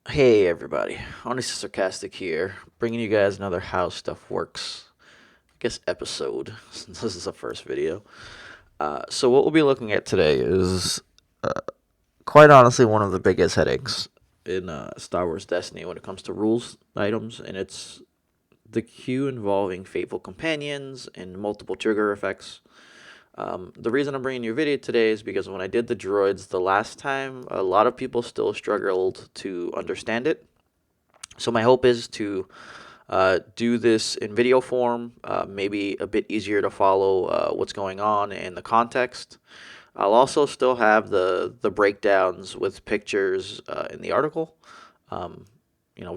Hey everybody, Honestly Sarcastic here, bringing you guys another How Stuff Works, I guess, episode, since this is the first video. So what we'll be looking at today is, quite honestly, one of the biggest headaches in Star Wars Destiny when it comes to rules items, and it's the queue involving Fateful Companions and multiple trigger effects. The reason I'm bringing you a video today is because when I did the droids the last time, a lot of people still struggled to understand it. So my hope is to do this in video form, maybe a bit easier to follow what's going on in the context. I'll also still have the breakdowns with pictures in the article. Um,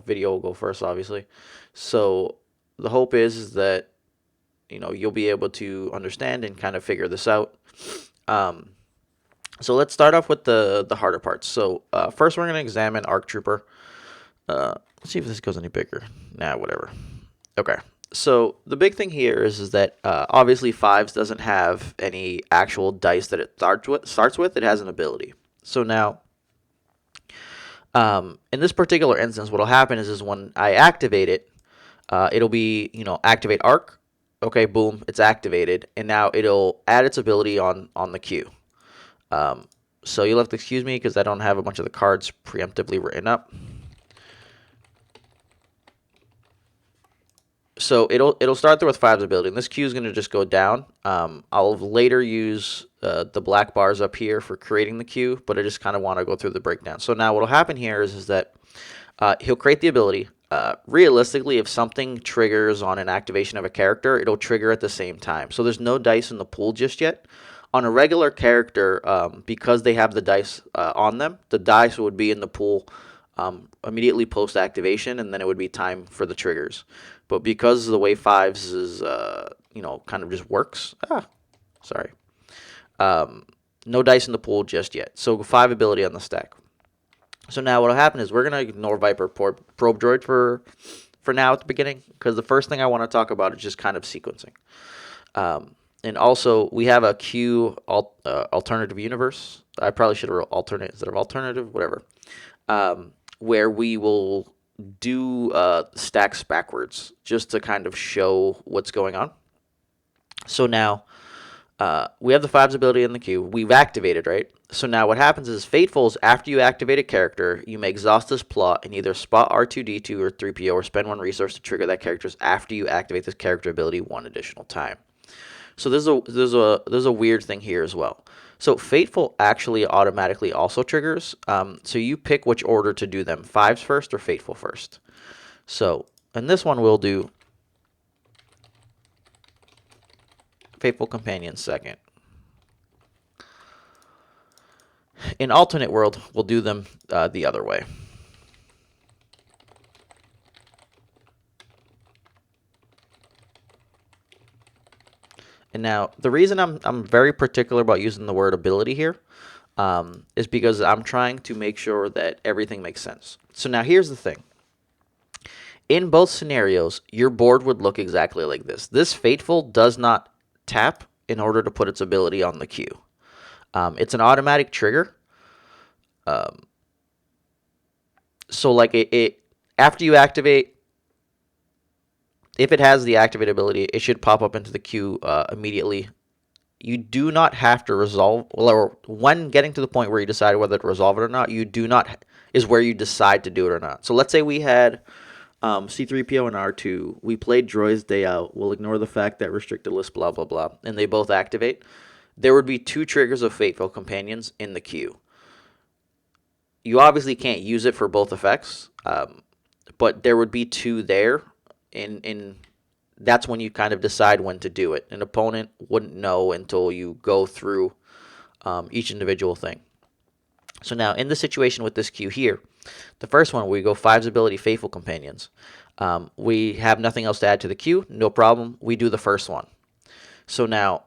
video will go first, obviously. So the hope is that you'll be able to understand and kind of figure this out. Um, so let's start off with the harder parts. So first, we're going to examine ARC Trooper. Let's see if this goes any bigger. Nah, whatever. Okay. So the big thing here is that obviously Fives doesn't have any actual dice that it starts with. It has an ability. So now, in this particular instance, what'll happen is when I activate it, it'll be activate arc. Okay, boom, it's activated, and now it'll add its ability on the queue. So you'll have to excuse me because I don't have a bunch of the cards preemptively written up. So it'll start there with Five's ability, and this queue is going to just go down. I'll later use the black bars up here for creating the queue, but I just kind of want to go through the breakdown. So now what'll happen here is that he'll create the ability. Realistically, if something triggers on an activation of a character, it'll trigger at the same time. So there's no dice in the pool just yet. On a regular character, because they have the dice on them, the dice would be in the pool immediately post activation, and then it would be time for the triggers. But because of the way Fives is, kind of just works. Sorry. No dice in the pool just yet. So 5 ability on the stack. So now what'll happen is we're gonna ignore Viper Probe Droid for now at the beginning, because the first thing I want to talk about is just kind of sequencing. And also we have a Q alternative universe. I probably should have wrote alternate instead of alternative, whatever. Where we will do stacks backwards just to kind of show what's going on. So now we have the Fives ability in the queue. We've activated, right? So now what happens is Fateful's, after you activate a character, you may exhaust this plot and either spot R2-D2 or 3PO or spend 1 resource to trigger that character's after you activate this character ability 1 additional time. So there's a weird thing here as well. So Fateful actually automatically also triggers. So you pick which order to do them, Fives first or Fateful first. So in this one we'll do Fateful Companions second. In alternate world, we'll do them the other way. And now, the reason I'm very particular about using the word ability here is because I'm trying to make sure that everything makes sense. So now here's the thing. In both scenarios, your board would look exactly like this. This Fateful does not tap in order to put its ability on the queue. It's an automatic trigger. So like it after you activate, if it has the activate ability, it should pop up into the queue immediately. You do not have to resolve, or when getting to the point where you decide whether to resolve it or not, you do not, is where you decide to do it or not. So let's say we had C3PO and R2. We played Droids Day Out. We'll ignore the fact that restricted list, blah, blah, blah, and they both activate. There would be 2 triggers of Fateful Companions in the queue. You obviously can't use it for both effects, but there would be 2 there, and that's when you kind of decide when to do it. An opponent wouldn't know until you go through each individual thing. So now, in the situation with this queue here, the first one, we go Fives ability, Faithful Companions. We have nothing else to add to the queue, no problem. We do the first one. So now,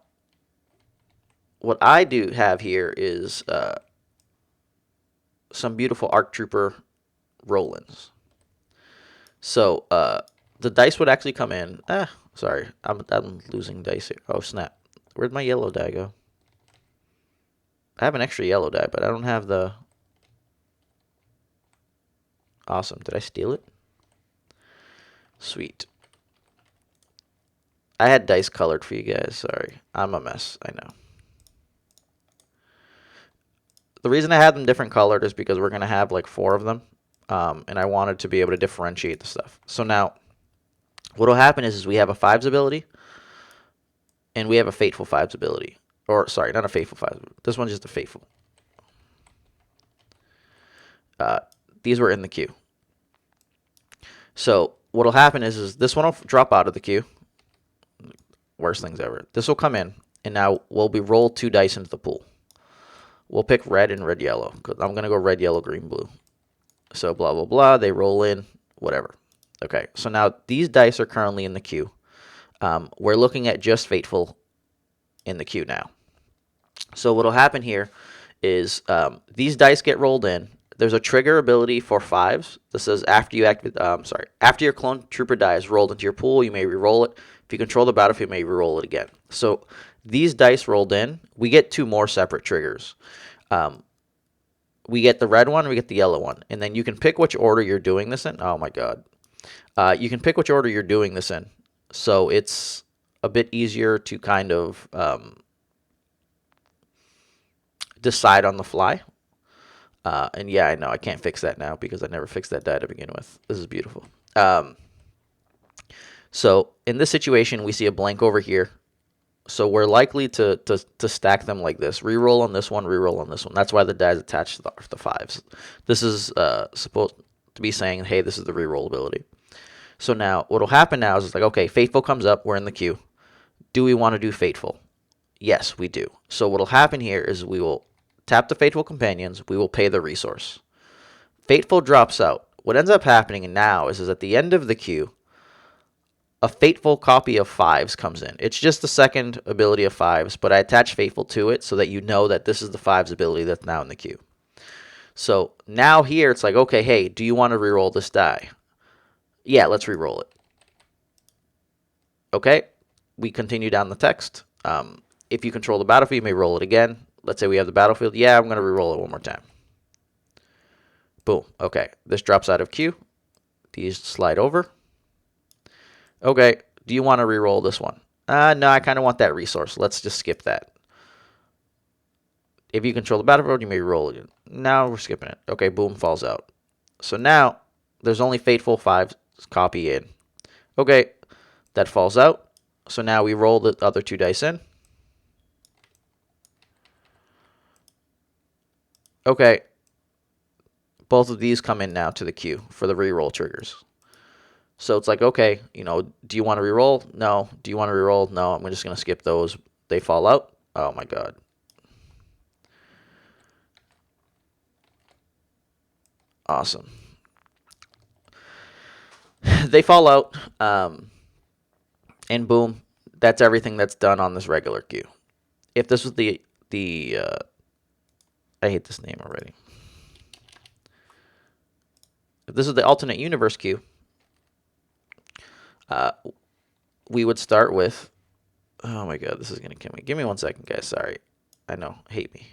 what I do have here is some beautiful ARC Trooper roll-ins. So the dice would actually come in. Sorry, I'm losing dice here. Oh snap! Where'd my yellow die go? I have an extra yellow die, but I don't have the. Awesome. Did I steal it? Sweet. I had dice colored for you guys. Sorry. I'm a mess. I know. The reason I had them different colored is because we're going to have like 4 of them. And I wanted to be able to differentiate the stuff. So now, what will happen is we have a Fives ability. And we have a Fateful Fives ability. Or, sorry, not a Fateful Fives. This one's just a Fateful. These were in the queue. So what will happen is this one will drop out of the queue. Worst things ever. This will come in, and now we'll be roll 2 dice into the pool. We'll pick red and red yellow. I'm going to go red, yellow, green, blue. So blah, blah, blah. They roll in, whatever. Okay, so now these dice are currently in the queue. We're looking at just Fateful in the queue now. So what will happen here is these dice get rolled in. There's a trigger ability for Fives. This says after you after your clone trooper dies rolled into your pool, you may re-roll it. If you control the battlefield, you may re-roll it again. So these dice rolled in, we get 2 more separate triggers. We get the red one, we get the yellow one, and then you can pick which order you're doing this in. Oh my god. You can pick which order you're doing this in. So it's a bit easier to kind of decide on the fly. And yeah, I know I can't fix that now because I never fixed that die to begin with. This is beautiful. So in this situation, we see a blank over here. So we're likely to stack them like this. Reroll on this one, reroll on this one. That's why the die is attached to the Fives. This is supposed to be saying, hey, this is the reroll ability. So now what will happen now is it's like, okay, Fateful comes up. We're in the queue. Do we want to do Fateful? Yes, we do. So what will happen here is we will tap the Fateful Companions. We will pay the resource. Fateful drops out. What ends up happening now is at the end of the queue, a Fateful copy of Fives comes in. It's just the second ability of Fives, but I attach Fateful to it so that you know that this is the Fives ability that's now in the queue. So now here it's like, okay, hey, do you want to reroll this die? Yeah, let's reroll it. Okay, we continue down the text. If you control the battlefield, you may roll it again. Let's say we have the battlefield. Yeah, I'm going to reroll it one more time. Boom. Okay, this drops out of queue. These slide over. Okay, do you want to reroll this one? No, I kind of want that resource. Let's just skip that. If you control the battlefield, you may roll it. Now we're skipping it. Okay, boom, falls out. So now there's only Fateful Fives copy in. Okay, that falls out. So now we roll the other 2 dice in. Okay, both of these come in now to the queue for the reroll triggers. So it's like, okay, do you want to reroll? No. Do you want to reroll? No. I'm just going to skip those. They fall out. Oh my god. Awesome. They fall out. And boom, that's everything that's done on this regular queue. If this was the I hate this name already. If this is the alternate universe queue, we would start with, oh my god, this is going to kill me. Give me 1 second, guys. Sorry. I know. Hate me.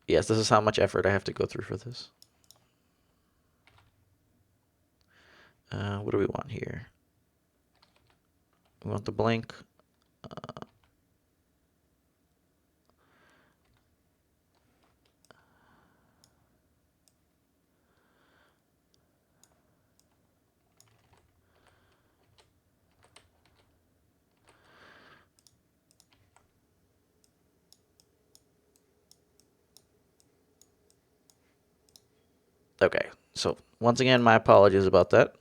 Yes, this is how much effort I have to go through for this. What do we want here? We want the blank. Okay, so once again, my apologies about that.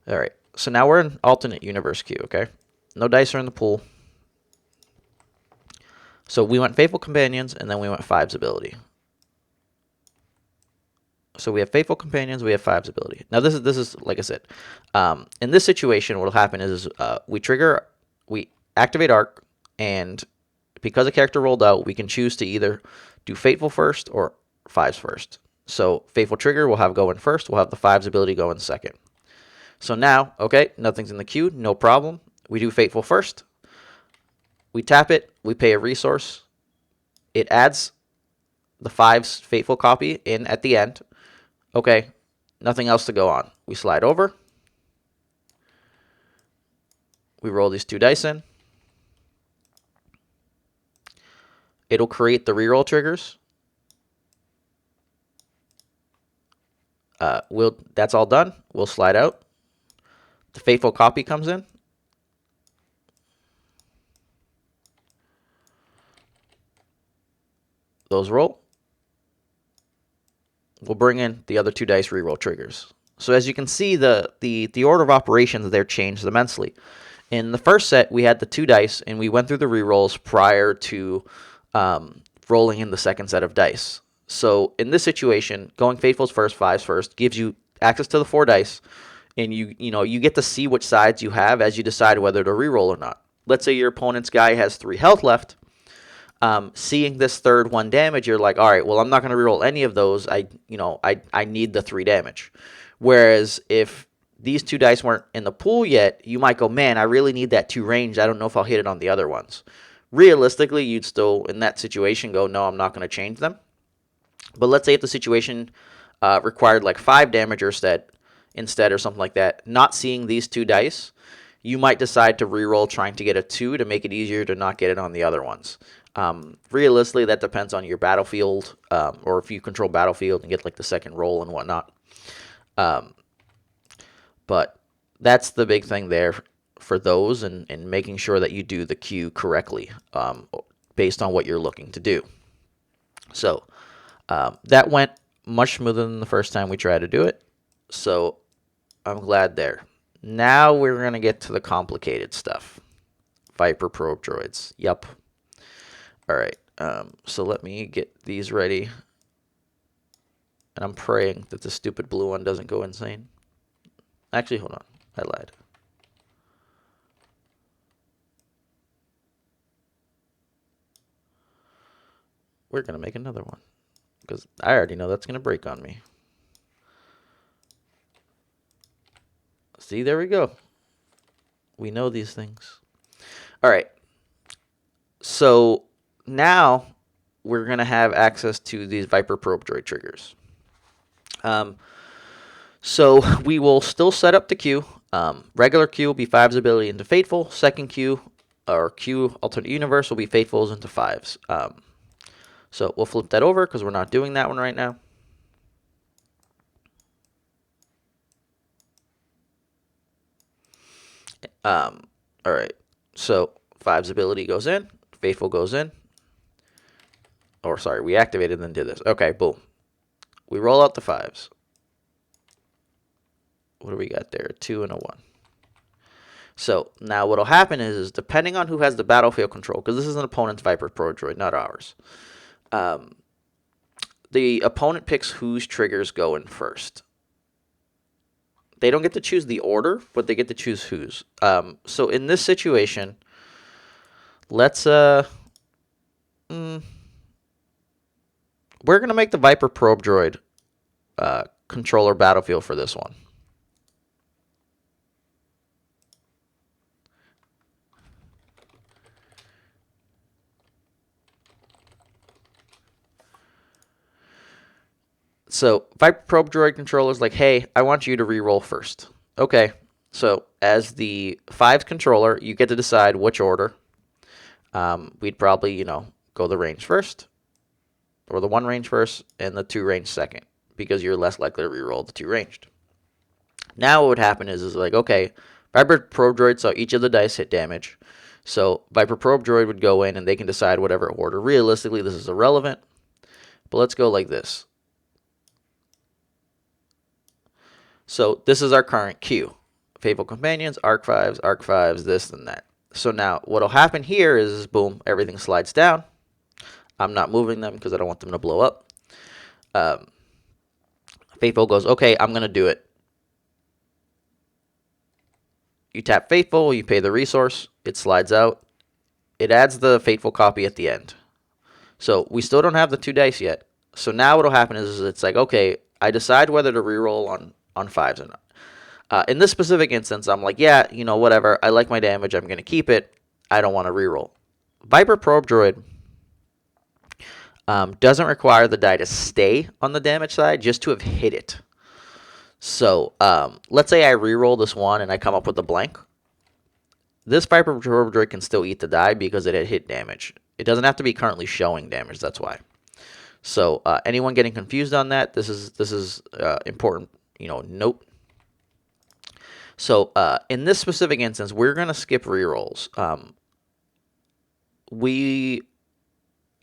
All right, so now we're in alternate universe queue, okay? No dice are in the pool. So we went Fateful Companions, and then we went Fives ability. So we have Fateful Companions, we have Fives ability. Now this is like I said, in this situation, what will happen is we activate Arc, and because a character rolled out, we can choose to either do Fateful first or Fives first. So Fateful trigger will have go in first. We'll have the Fives ability go in second. So now, okay, nothing's in the queue, no problem. We do Fateful first. We tap it, we pay a resource. It adds the 5's Fateful copy in at the end. Okay, nothing else to go on. We slide over. We roll these 2 dice in. It'll create the reroll triggers. That's all done. We'll slide out. The Fateful copy comes in. Those roll. We'll bring in the other 2 dice reroll triggers. So as you can see, the order of operations there changed immensely. In the first set, we had the 2 dice, and we went through the rerolls prior to rolling in the second set of dice. So in this situation, going Faithfuls first, 5s first, gives you access to the 4 dice, and you get to see which sides you have as you decide whether to reroll or not. Let's say your opponent's guy has 3 health left. Seeing this third 1 damage, you're like, all right, well, I'm not going to reroll any of those. I need the 3 damage. Whereas if these 2 dice weren't in the pool yet, you might go, man, I really need that 2 range. I don't know if I'll hit it on the other ones. Realistically, you'd still, in that situation, go, no, I'm not going to change them. But let's say if the situation required like 5 damage instead or something like that, not seeing these 2 dice, you might decide to reroll trying to get a 2 to make it easier to not get it on the other ones. Realistically, that depends on your battlefield, or if you control battlefield and get like the second roll and whatnot. But that's the big thing there for those, and making sure that you do the queue correctly based on what you're looking to do. So that went much smoother than the first time we tried to do it. So I'm glad there. Now we're going to get to the complicated stuff. Viper Probe Droids. Yup. All right. So let me get these ready. And I'm praying that the stupid blue one doesn't go insane. Actually, hold on. I lied. We're going to make another one, because I already know that's going to break on me. See, there we go. We know these things. All right. So now we're going to have access to these Viper Probe Droid triggers. So we will still set up the queue. Regular queue will be 5's ability into Fateful. Second queue, or queue alternate universe, will be Faithfuls into 5's. So we'll flip that over because we're not doing that one right now. All right. So 5's ability goes in. Faithful goes in. Or sorry, we activated and then did this. Okay, boom. We roll out the 5's. What do we got there? A 2 and a 1. So now what will happen is depending on who has the battlefield control, because this is an opponent's Viper Probe Droid, not ours. The opponent picks whose triggers go in first. They don't get to choose the order, but they get to choose whose. So in this situation, let's we're gonna make the Viper Probe Droid controller battlefield for this one. So Viper Probe Droid controller is like, hey, I want you to reroll first. Okay, so as the 5's controller, you get to decide which order. We'd probably, go the range first, or the 1 range first, and the 2 range second, because you're less likely to reroll the 2 ranged. Now what would happen is like, okay, Viper Probe Droid saw each of the dice hit damage. So Viper Probe Droid would go in, and they can decide whatever order. Realistically, this is irrelevant, but let's go like this. So this is our current queue. Fateful Companions, Arc 5s, this and that. So now what will happen here is, boom, everything slides down. I'm not moving them because I don't want them to blow up. Faithful goes, okay, I'm going to do it. You tap Faithful, you pay the resource, it slides out. It adds the Fateful copy at the end. So we still don't have the 2 dice yet. So now what will happen is it's like, okay, I decide whether to reroll on 5s or not. In this specific instance, I'm like, yeah, whatever. I like my damage. I'm going to keep it. I don't want to reroll. Viper Probe Droid doesn't require the die to stay on the damage side, just to have hit it. So let's say I reroll this one and I come up with a blank. This Viper Probe Droid can still eat the die because it had hit damage. It doesn't have to be currently showing damage. That's why. So anyone getting confused on that, this is important, note. So in this specific instance, we're gonna skip rerolls.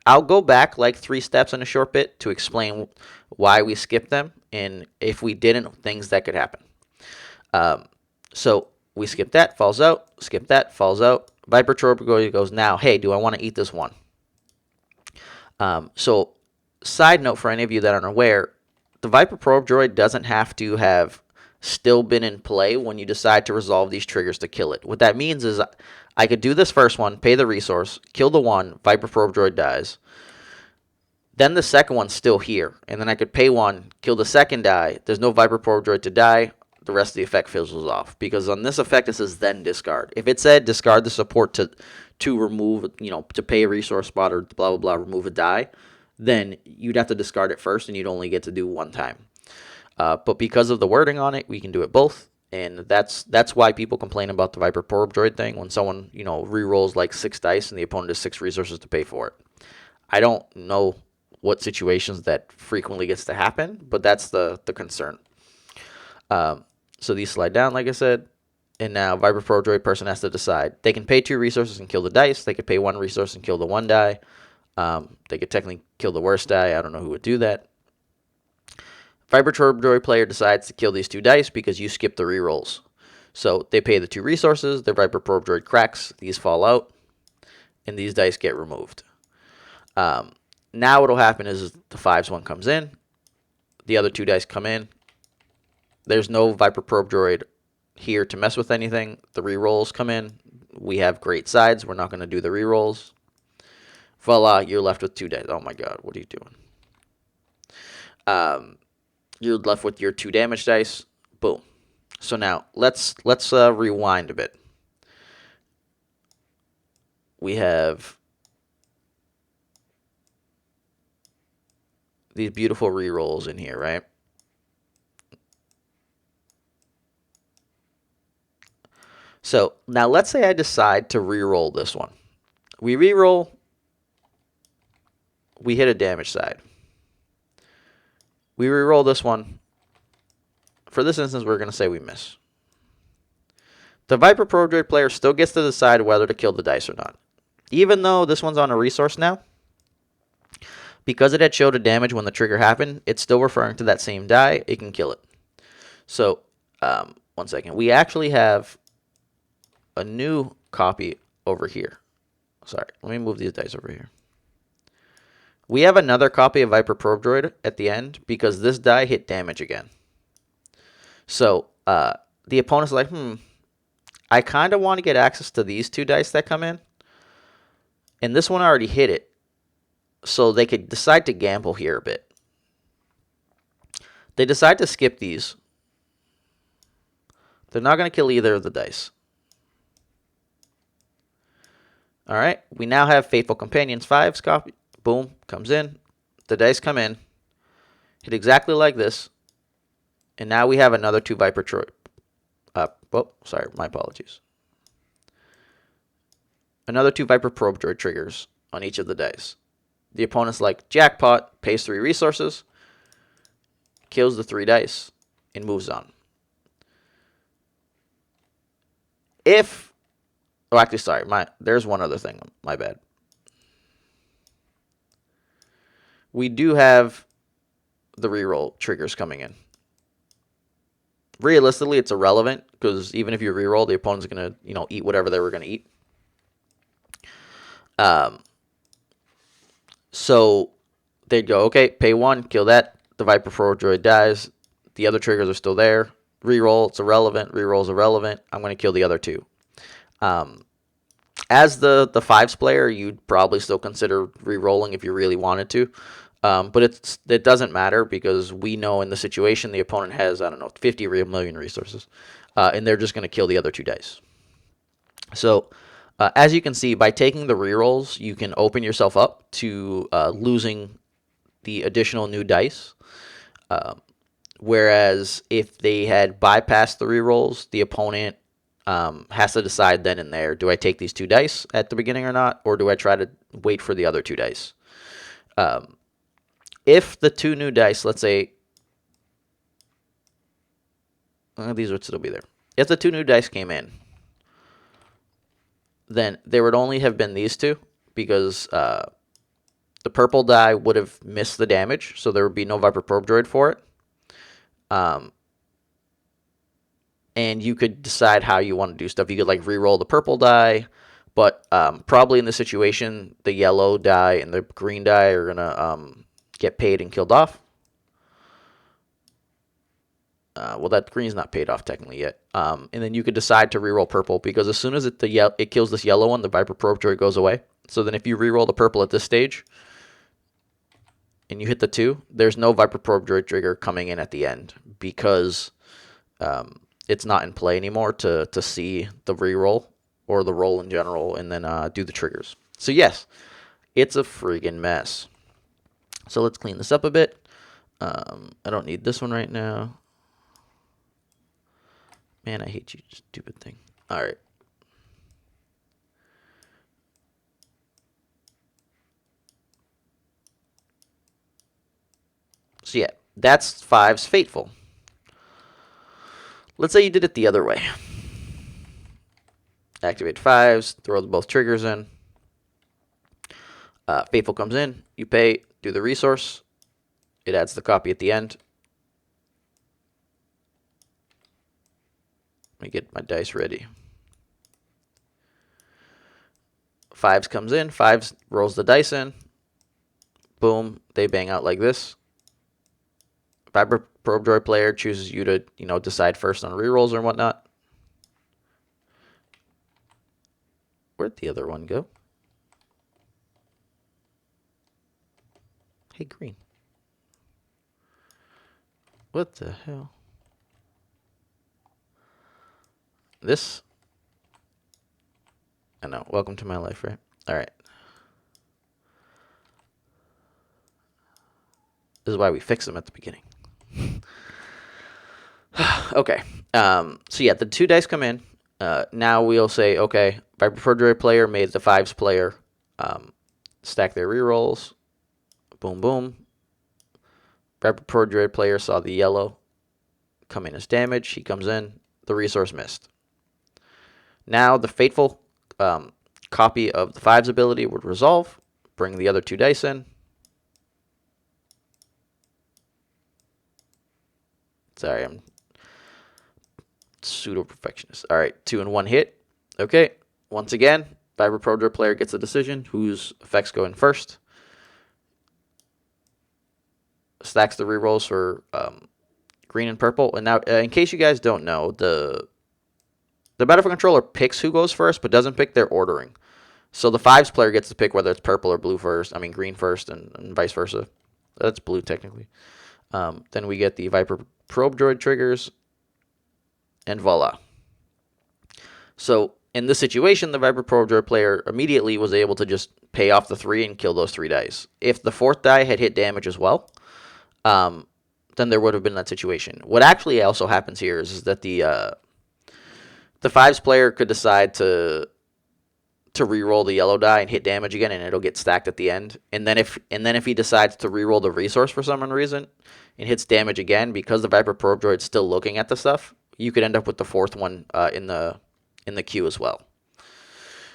I'll go back like 3 steps in a short bit to explain why we skipped them, and if we didn't, things that could happen. So we skip that, falls out, skip that, falls out. Viper Probe Droid goes, now, hey, do I want to eat this one? So side note for any of you that aren't aware, the Viper Probe Droid doesn't have to have still been in play when you decide to resolve these triggers to kill it. What that means is I could do this first one, pay the resource, kill the one, Viper Probe Droid dies. Then the second one's still here, and then I could pay one, kill the second die. There's no Viper Probe Droid to die. The rest of the effect fizzles off, because on this effect it says then discard. If it said discard the support to remove, to pay a resource spot or blah blah blah, remove a die, then you'd have to discard it first, and you'd only get to do one time. But because of the wording on it, we can do it both, and that's why people complain about the Viper Probe Droid thing when someone re-rolls like 6 dice and the opponent has 6 resources to pay for it. I don't know what situations that frequently gets to happen, but that's the concern. So these slide down, like I said, and now Viper Probe Droid person has to decide. They can pay 2 resources and kill the dice. They could pay 1 resource and kill the 1 die. They could technically kill the worst die. I don't know who would do that. Viper Probe Droid player decides to kill these 2 dice because you skip the rerolls. So they pay the 2 resources. Their Viper Probe Droid cracks. These fall out, and these dice get removed. Now what will happen is the 5s one comes in. The other 2 dice come in. There's no Viper Probe Droid here to mess with anything. The rerolls come in. We have great sides. We're not going to do the rerolls. Voila, you're left with 2 dice. Oh my god, what are you doing? You're left with your 2 damage dice. Boom. So now let's rewind a bit. We have these beautiful rerolls in here, right? So now let's say I decide to reroll this one. We reroll. We hit a damage side. We reroll this one. For this instance, we're going to say we miss. The Viper Probe Droid player still gets to decide whether to kill the dice or not. Even though this one's on a resource now, because it had showed a damage when the trigger happened, it's still referring to that same die. It can kill it. So, 1 second. We actually have a new copy over here. Sorry, let me move these dice over here. We have another copy of Viper Probe Droid at the end because this die hit damage again. So the opponent's like, I kind of want to get access to these 2 dice that come in. And this one already hit it. So they could decide to gamble here a bit. They decide to skip these. They're not going to kill either of the dice. All right, we now have Fateful Companions 5's copy. Boom, comes in. The dice come in. Hit exactly like this. And now we have another 2 Viper Droid. Sorry, my apologies. Another 2 Viper Probe Droid triggers on each of the dice. The opponent's like, jackpot, pays 3 resources, kills the 3 dice, and moves on. Actually, sorry, there's one other thing. My bad. We do have the reroll triggers coming in. Realistically, it's irrelevant because even if you reroll, the opponent's going to, eat whatever they were going to eat. So they'd go, okay, pay 1, kill that. The Viper Probe Droid dies. The other triggers are still there. Reroll, it's irrelevant. Reroll's irrelevant. I'm going to kill the other 2. As the 5s player, you'd probably still consider re-rolling if you really wanted to. But it doesn't matter because we know in the situation the opponent has, 50 million resources. And they're just going to kill the other 2 dice. So As you can see, by taking the rerolls, you can open yourself up to losing the additional new dice. Whereas if they had bypassed the rerolls, the opponent has to decide then and there, do I take these 2 dice at the beginning or not, or do I try to wait for the other 2 dice? If the 2 new dice, let's say, these would still be there. If the 2 new dice came in, then there would only have been these 2, because the purple die would have missed the damage, so there would be no Viper Probe Droid for it. And you could decide how you want to do stuff. You could like re-roll the purple die, but probably in this situation, the yellow die and the green die are gonna get paid and killed off. Well, that green's not paid off technically yet. And then you could decide to re-roll purple, because as soon as it kills this yellow one, the Viper Probe Droid goes away. So then if you re-roll the purple at this stage, and you hit the 2, there's no Viper Probe Droid trigger coming in at the end, because it's not in play anymore to see the reroll or the roll in general, and then do the triggers. So yes, it's a friggin' mess. So let's clean this up a bit. I don't need this one right now. Man, I hate you, stupid thing. All right. So yeah, that's Fives Fateful. Let's say you did it the other way. Activate Fives, throw both triggers in. Fateful comes in, you pay, do the resource. It adds the copy at the end. Let me get my dice ready. Fives comes in, Fives rolls the dice in. Boom, they bang out like this. Viper Probe Droid player chooses you to, decide first on rerolls or whatnot. Where'd the other one go? Hey, green. What the hell? This? I know. Welcome to my life, right? All right. This is why we fix them at the beginning. Okay. So yeah, the 2 dice come in. Now we'll say, okay, Viper Probe Droid player made the Fives player stack their rerolls. Boom, boom. Viper Probe Droid player saw the yellow come in as damage. He comes in. The resource missed. Now the Fateful copy of the Fives ability would resolve. Bring the other 2 dice in. Sorry, I'm pseudo perfectionist. All right, 2 and 1 hit. Okay, once again, Viper Probe Droid player gets a decision whose effects go in first. Stacks the rerolls for green and purple. And now, in case you guys don't know, the Battlefield controller picks who goes first, but doesn't pick their ordering. So the Fives player gets to pick whether it's purple or blue first. I mean, green first, and vice versa. That's blue technically. Then we get the Viper Probe Droid triggers, and voila. So in this situation, the Viper Probe Droid player immediately was able to just pay off the 3 and kill those 3 dice. If the 4th die had hit damage as well, then there would have been that situation. What actually also happens here is that the Fives player could decide to re-roll the yellow die and hit damage again, and it'll get stacked at the end. And then if he decides to re-roll the resource for some reason and hits damage again, because the Viper Probe Droid's still looking at the stuff, you could end up with the 4th one in the queue as well.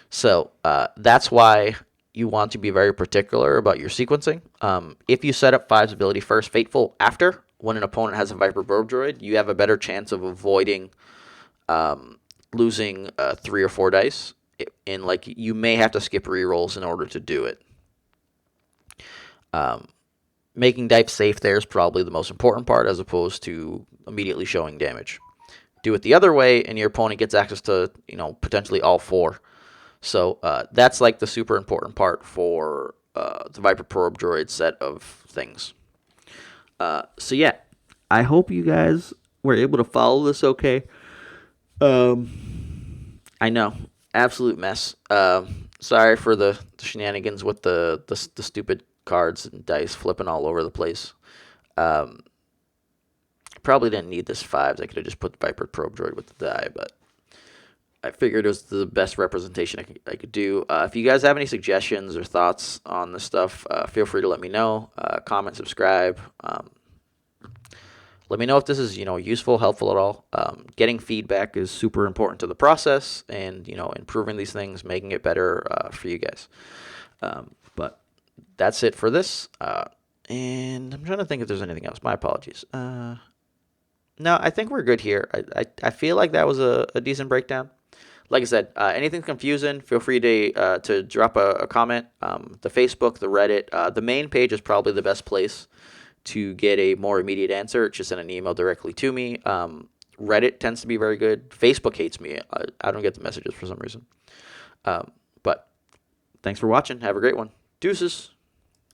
So that's why you want to be very particular about your sequencing. If you set up Fives ability first, Fateful after, when an opponent has a Viper Probe Droid, you have a better chance of avoiding losing 3 or 4 dice. And like, you may have to skip rerolls in order to do it. Making dice safe there is probably the most important part, as opposed to immediately showing damage. Do it the other way, and your opponent gets access to potentially all 4. So that's like the super important part for the Viper Probe Droid set of things. So yeah, I hope you guys were able to follow this okay. I know absolute mess. Sorry for the shenanigans with the stupid cards and dice flipping all over the place. Um, Probably didn't need this fives. I could have just put Viper Probe Droid with the die, but I figured it was the best representation I could do. If you guys have any suggestions or thoughts on this stuff, feel free to let me know. Comment, subscribe. Let me know if this is useful, helpful at all. Getting feedback is super important to the process, and improving these things, making it better for you guys. But that's it for this. And I'm trying to think if there's anything else. My apologies. No, I think we're good here. I feel like that was a decent breakdown. Like I said, anything's confusing, feel free to drop a comment. The Facebook, the Reddit, the main page is probably the best place to get a more immediate answer. Just send an email directly to me. Reddit tends to be very good. Facebook hates me. I don't get the messages for some reason. But thanks for watching. Have a great one. Deuces.